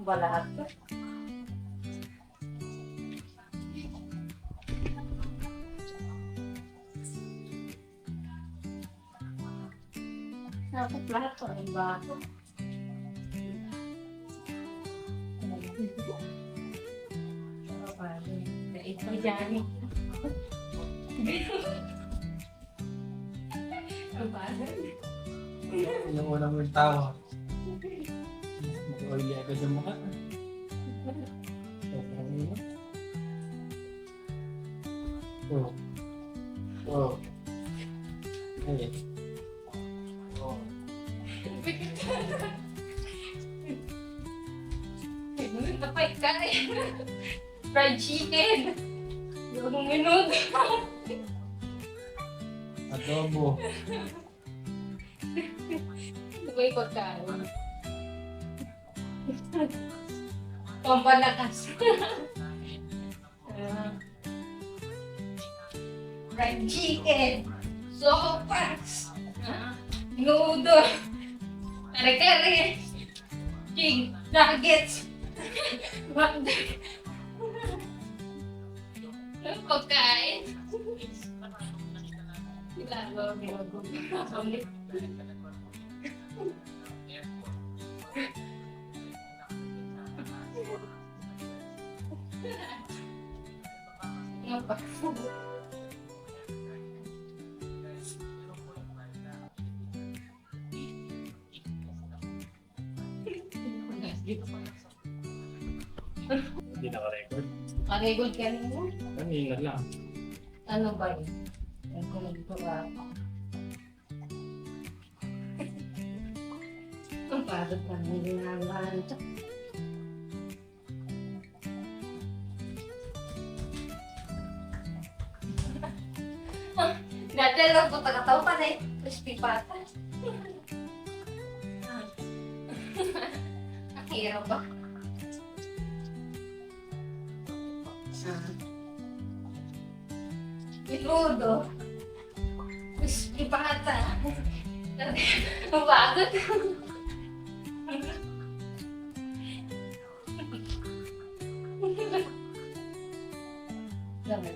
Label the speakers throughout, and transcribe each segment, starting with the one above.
Speaker 1: ba lahat? Dapat lahat ko ang bago. Ito dyan. Ang bago.
Speaker 2: Yung unang mong tawa. Mag-oily agad yung mukha. Oh. Oh. Ayun. Oh.
Speaker 1: Tapay ka eh. Fried chicken. Yung minuto.
Speaker 2: Adobo.
Speaker 1: May pagkain. Pampalakas. Fried chicken. Sopas. Nudo. Kare-kare. King. Nuggets. Ang pagkain. Apa?
Speaker 2: Hindi naka-record.
Speaker 1: Record ka nila?
Speaker 2: Kanina lang.
Speaker 1: Ano ba yun? Ang kumagito ba? Ang pagod pa ng ginagawa. Dati lang po taga-tao pa na eh. Crispy pata. Ang hirap ba? Minudo. Crispy pata. Ang pagod. Naman.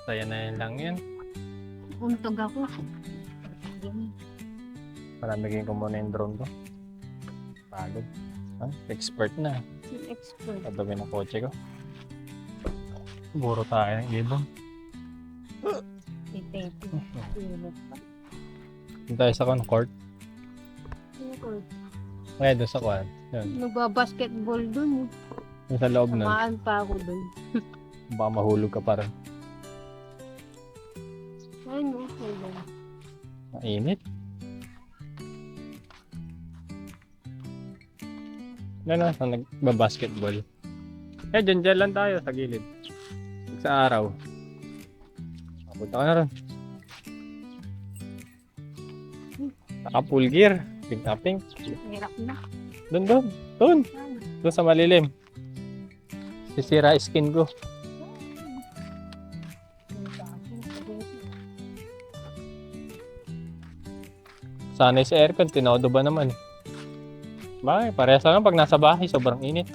Speaker 2: Saya na yun lang yun.
Speaker 1: Untog ako.
Speaker 2: Palamigin ko muna yung drone ko. Pagod. Expert na.
Speaker 1: Expert.
Speaker 2: Padabi ng kotse ko. Buro tayo ng ibon.
Speaker 1: Titeto.
Speaker 2: Doon tayo sa court. Kaya doon sa kwan. Yun.
Speaker 1: Nagbabasketball dun.
Speaker 2: Yung sa loob nun.
Speaker 1: Tamaan pa ako dun.
Speaker 2: Baka mahulog ka pa rin.
Speaker 1: Ano? Ayun.
Speaker 2: Mainit. Ano, sa nagbabasketball. Dyan lang tayo sa gilid. Sa araw. Punta ka na rin. Naka full gear. Pink na pink.
Speaker 1: Hirap na.
Speaker 2: Doon sa malilim. Sisira skin ko. Sanay sa aircon, tinodo ba naman? Bakit? Parehas lang pag nasa bahay, sobrang init.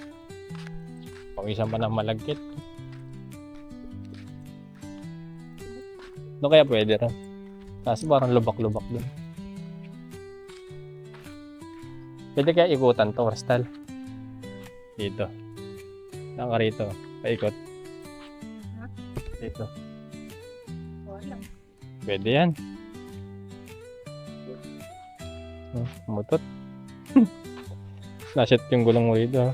Speaker 2: Pawisan pa ng malagkit. Doon kaya pwede rin. Kasi parang lubak-lubak doon. Pwede kaya ikutan to, Crystal. Dito. Saan ka rito? Paikot. Dito. Pwede yan. Mutot. Nasit yung gulong mo dito.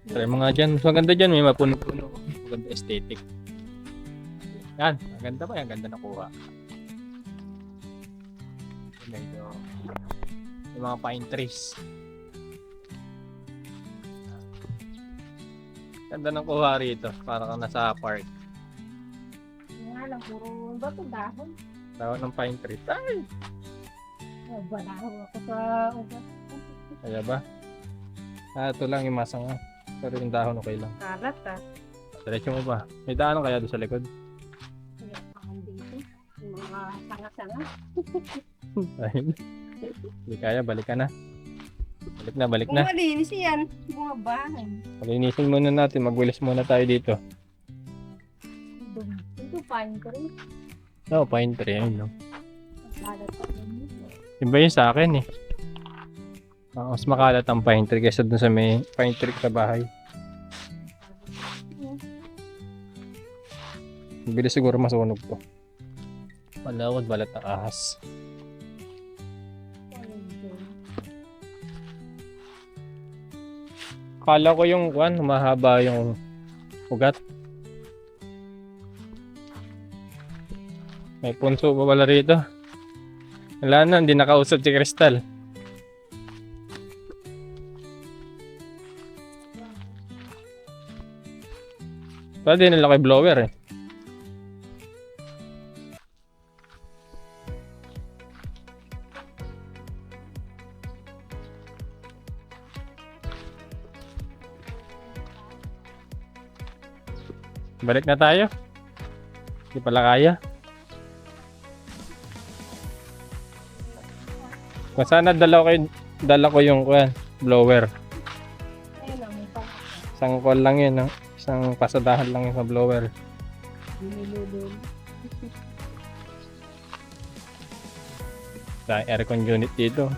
Speaker 2: Try mo nga dyan. Maganda dyan. May mapuno-puno. Maganda aesthetic. Yan. Maganda pa yan. Ganda nakuha. Dito. Yung mga pine trees. Ganda ng kuha rito. Para kang nasa park.
Speaker 1: Nga lang, puro bato dahon.
Speaker 2: Tawag ng pine tree. Ay!
Speaker 1: Balaho ako sa ugat.
Speaker 2: Kaya ba? Ito lang yung masanga. Pero yung dahon okay lang.
Speaker 1: Kalat ah.
Speaker 2: Diretso mo ba? May daanan kaya doon sa likod?
Speaker 1: Kaya pakang dito. Yung mga sanga-sanga.
Speaker 2: Ayun. Hindi kaya, balik ka na. Balik na, balik
Speaker 1: Kung
Speaker 2: na.
Speaker 1: malinis yan, bumabahan.
Speaker 2: Palinisin muna natin, magwilis muna tayo dito.
Speaker 1: Ito, pain ko rin.
Speaker 2: No, pine tree, ayun no.
Speaker 1: Kalat pa rin.
Speaker 2: Iba yun sa akin eh. Mas makalat ang pine tree kaysa dun sa may pine tree sa bahay. Bilis siguro masunog to. Malawad balat ng ahas. Kala ko yung mahaba yung ugat. May punso pa pala rito. Wala na, hindi nakausap si Crystal. Pwede nila kay blower eh. Balik na tayo. Hindi pala kaya. Kung sana dala ko yung blower.
Speaker 1: Ayun lang, may pang
Speaker 2: Isang call lang yun, no? Isang pasadahan lang yung sa blower.
Speaker 1: nilulul.
Speaker 2: Sa aircon unit dito.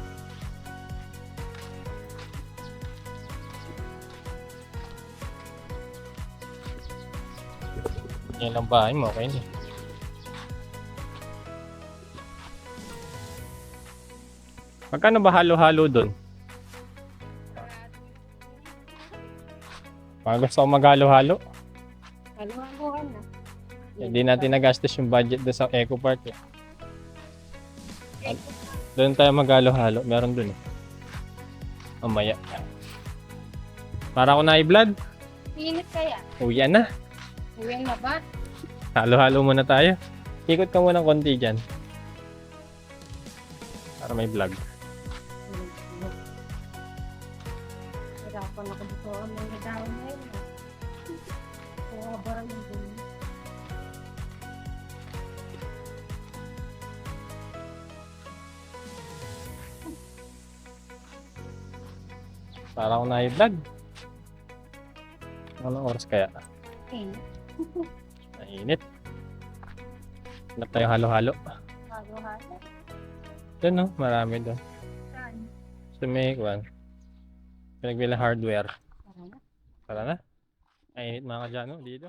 Speaker 2: Yan ang bahay mo, okay na. Magkano ba halo-halo doon? Mga gusto ko maghalo-halo.
Speaker 1: Haluhan na.
Speaker 2: Hindi natin nagastos yung budget doon sa Eco Park. Eh. Doon tayo maghalo-halo. Meron doon eh. Mamaya. Para ako na-i-vlog.
Speaker 1: Init kaya.
Speaker 2: Uwian na.
Speaker 1: Uwian na ba?
Speaker 2: Halo-halo muna tayo. Ikot ka muna ng konti dyan. Para may vlog.
Speaker 1: Hirapan ako dito ang mga dahon na yun. Kaya barang yung dun.
Speaker 2: Para ako na-i-vlog. Anong oras kaya?
Speaker 1: Init.
Speaker 2: Mainit. Hanap tayo halo-halo.
Speaker 1: Haluhan.
Speaker 2: Doon no, marami doon.
Speaker 1: Saan?
Speaker 2: So may pinagbilang hardware.
Speaker 1: Tara na.
Speaker 2: Tara na. Mainit mga kadyano dito.